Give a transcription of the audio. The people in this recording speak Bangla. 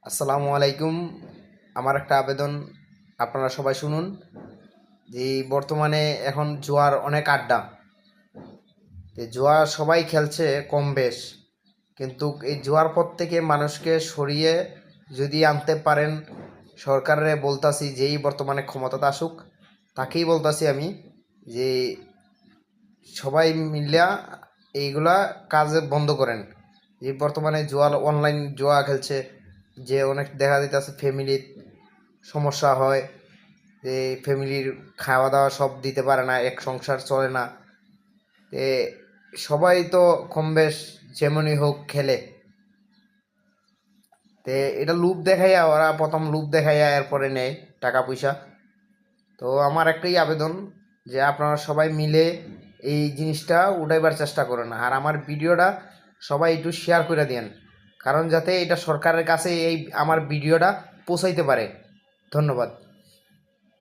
আসসালামু আলাইকুম। আমার একটা আবেদন, আপনারা সবাই শুনুন। যে বর্তমানে এখন জুয়ার অনেক আড্ডা, তো জুয়া সবাই খেলছে কম বেশ, কিন্তু এই জুয়ার পর থেকে মানুষকে সরিয়ে যদি আনতে পারেন, সরকারে বলতাছি যেই বর্তমানে ক্ষমতাতে আসুক তাকেই বলতাছি আমি যে সবাই মিলিয়া এইগুলা কাজ বন্ধ করেন। যে বর্তমানে জুয়া, অনলাইন জুয়া খেলছে, যে অনেক দেখা যাইতেছে ফ্যামিলির সমস্যা হয়, যে ফ্যামিলির খাওয়া দাওয়া সব দিতে পারে না, এক সংসার চলে না। তে সবাই তো কম বেশ যেমনই হোক খেলে। তে এটা লোভ দেখাইয়া, ওরা প্রথম লোভ দেখাইয়া এরপরে নেয় টাকা পয়সা। তো আমার একটাই আবেদন যে আপনারা সবাই মিলে এই জিনিসটা উঠাইবার চেষ্টা করেন, আর আমার ভিডিওটা সবাই একটু শেয়ার করে দেন, কারণ যাতে এটা সরকারের কাছে এই আমার ভিডিওটা পৌঁছাইতে পারে। ধন্যবাদ।